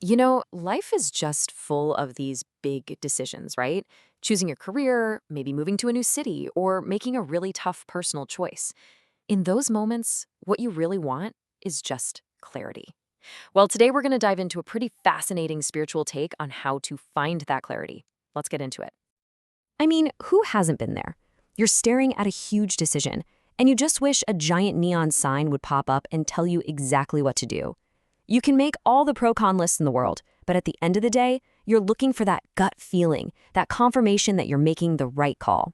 Life is just full of these big decisions, right? Choosing your career, maybe moving to a new city, or making a really tough personal choice. In those moments, what you really want is just clarity. Well, today we're going to dive into a pretty fascinating spiritual take on how to find that clarity. Let's get into it. I mean, who hasn't been there? You're staring at a huge decision, and you just wish a giant neon sign would pop up and tell you exactly what to do. You can make all the pro-con lists in the world, but at the end of the day, you're looking for that gut feeling, that confirmation that you're making the right call.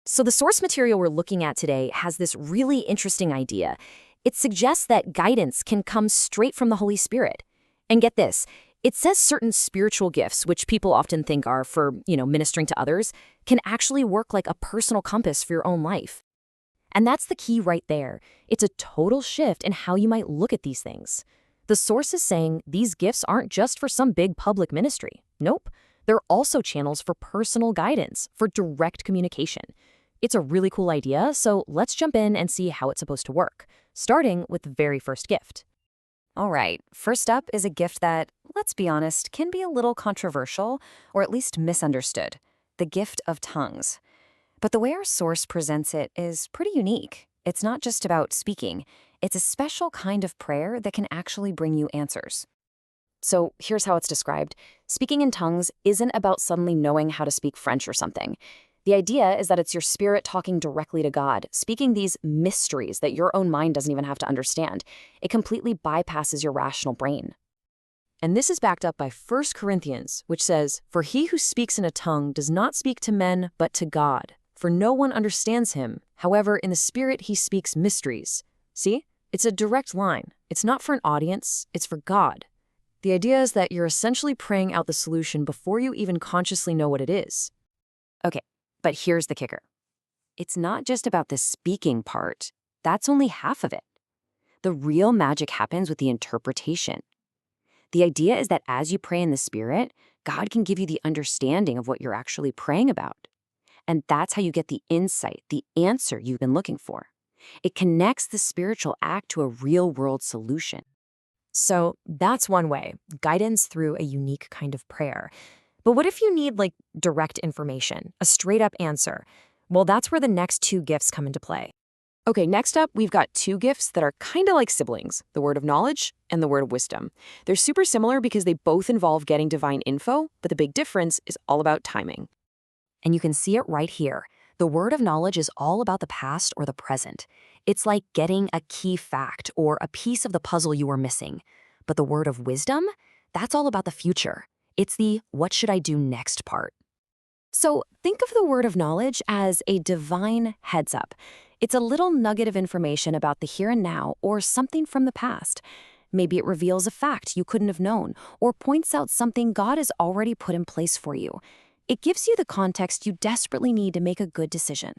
So the source material we're looking at today has this really interesting idea. It suggests that guidance can come straight from the Holy Spirit. And get this, it says certain spiritual gifts, which people often think are for, ministering to others, can actually work like a personal compass for your own life. And that's the key right there. It's a total shift in how you might look at these things. The source is saying these gifts aren't just for some big public ministry. Nope. They're also channels for personal guidance, for direct communication. It's a really cool idea, so let's jump in and see how it's supposed to work, starting with the very first gift. All right, first up is a gift that, let's be honest, can be a little controversial, or at least misunderstood, the gift of tongues. But the way our source presents it is pretty unique. It's not just about speaking. It's a special kind of prayer that can actually bring you answers. So here's how it's described. Speaking in tongues isn't about suddenly knowing how to speak French or something. The idea is that it's your spirit talking directly to God, speaking these mysteries that your own mind doesn't even have to understand. It completely bypasses your rational brain. And this is backed up by 1 Corinthians, which says, "For he who speaks in a tongue does not speak to men, but to God. For no one understands him. However, in the Spirit he speaks mysteries." See? It's a direct line. It's not for an audience, it's for God. The idea is that you're essentially praying out the solution before you even consciously know what it is. Okay, but here's the kicker. It's not just about the speaking part. That's only half of it. The real magic happens with the interpretation. The idea is that as you pray in the Spirit, God can give you the understanding of what you're actually praying about. And that's how you get the insight, the answer you've been looking for. It connects the spiritual act to a real-world solution. So that's one way, guidance through a unique kind of prayer. But what if you need, direct information, a straight-up answer? Well, that's where the next two gifts come into play. Okay, next up, we've got two gifts that are kind of like siblings, the word of knowledge and the word of wisdom. They're super similar because they both involve getting divine info, but the big difference is all about timing. And you can see it right here. The word of knowledge is all about the past or the present. It's like getting a key fact or a piece of the puzzle you were missing. But the word of wisdom, that's all about the future. It's the what should I do next part. So think of the word of knowledge as a divine heads up. It's a little nugget of information about the here and now or something from the past. Maybe it reveals a fact you couldn't have known or points out something God has already put in place for you. It gives you the context you desperately need to make a good decision.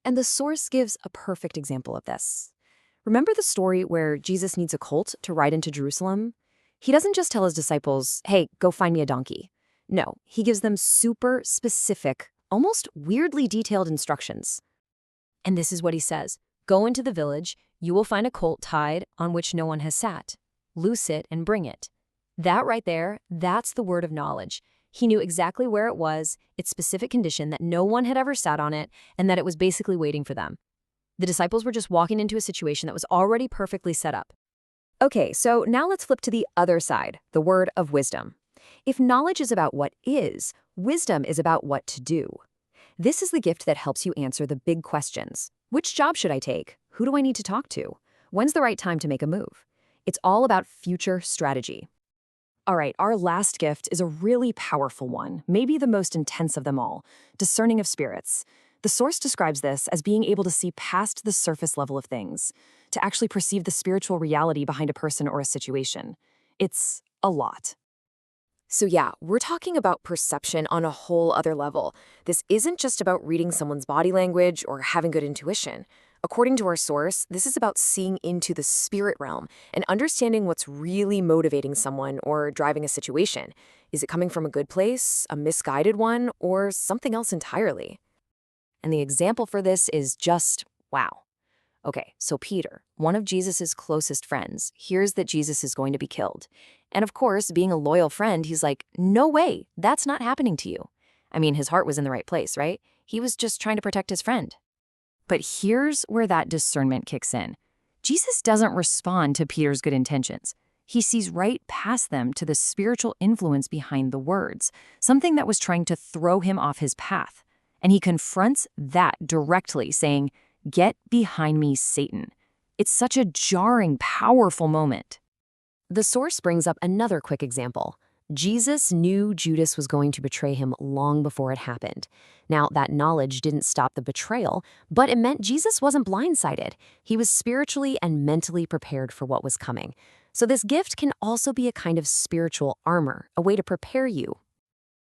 And the source gives a perfect example of this. Remember the story where Jesus needs a colt to ride into Jerusalem? He doesn't just tell his disciples, "Hey, go find me a donkey." No, he gives them super specific, almost weirdly detailed instructions. And this is what he says. "Go into the village, you will find a colt tied on which no one has sat. Loose it and bring it." That right there, that's the word of knowledge. He knew exactly where it was, its specific condition, that no one had ever sat on it, and that it was basically waiting for them. The disciples were just walking into a situation that was already perfectly set up. Okay, so now let's flip to the other side, the word of wisdom. If knowledge is about what is, wisdom is about what to do. This is the gift that helps you answer the big questions. Which job should I take? Who do I need to talk to? When's the right time to make a move? It's all about future strategy. All right, our last gift is a really powerful one, maybe the most intense of them all, discerning of spirits. The source describes this as being able to see past the surface level of things, to actually perceive the spiritual reality behind a person or a situation. It's a lot. So yeah, we're talking about perception on a whole other level. This isn't just about reading someone's body language or having good intuition. According to our source, this is about seeing into the spirit realm and understanding what's really motivating someone or driving a situation. Is it coming from a good place, a misguided one, or something else entirely? And the example for this is just, wow. Okay, so Peter, one of Jesus's closest friends, hears that Jesus is going to be killed. And of course, being a loyal friend, he's like, no way, that's not happening to you. I mean, his heart was in the right place, right? He was just trying to protect his friend. But here's where that discernment kicks in. Jesus doesn't respond to Peter's good intentions. He sees right past them to the spiritual influence behind the words, something that was trying to throw him off his path. And he confronts that directly, saying, "Get behind me, Satan." It's such a jarring, powerful moment. The source brings up another quick example. Jesus knew Judas was going to betray him long before it happened. Now, that knowledge didn't stop the betrayal, but it meant Jesus wasn't blindsided. He was spiritually and mentally prepared for what was coming. So this gift can also be a kind of spiritual armor, a way to prepare you.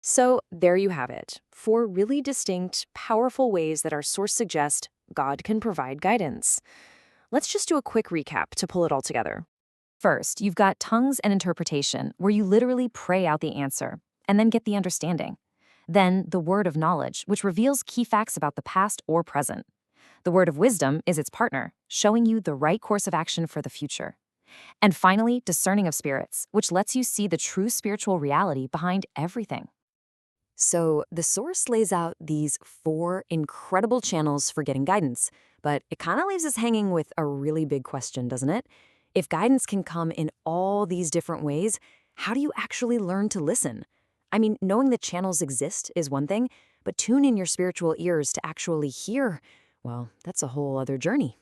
So there you have it, 4 really distinct, powerful ways that our source suggests God can provide guidance. Let's just do a quick recap to pull it all together. First, you've got tongues and interpretation, where you literally pray out the answer and then get the understanding. Then, the word of knowledge, which reveals key facts about the past or present. The word of wisdom is its partner, showing you the right course of action for the future. And finally, discerning of spirits, which lets you see the true spiritual reality behind everything. So, the source lays out these 4 incredible channels for getting guidance, but it kind of leaves us hanging with a really big question, doesn't it? If guidance can come in all these different ways, how do you actually learn to listen? I mean, knowing that channels exist is one thing, but tuning your spiritual ears to actually hear, well, that's a whole other journey.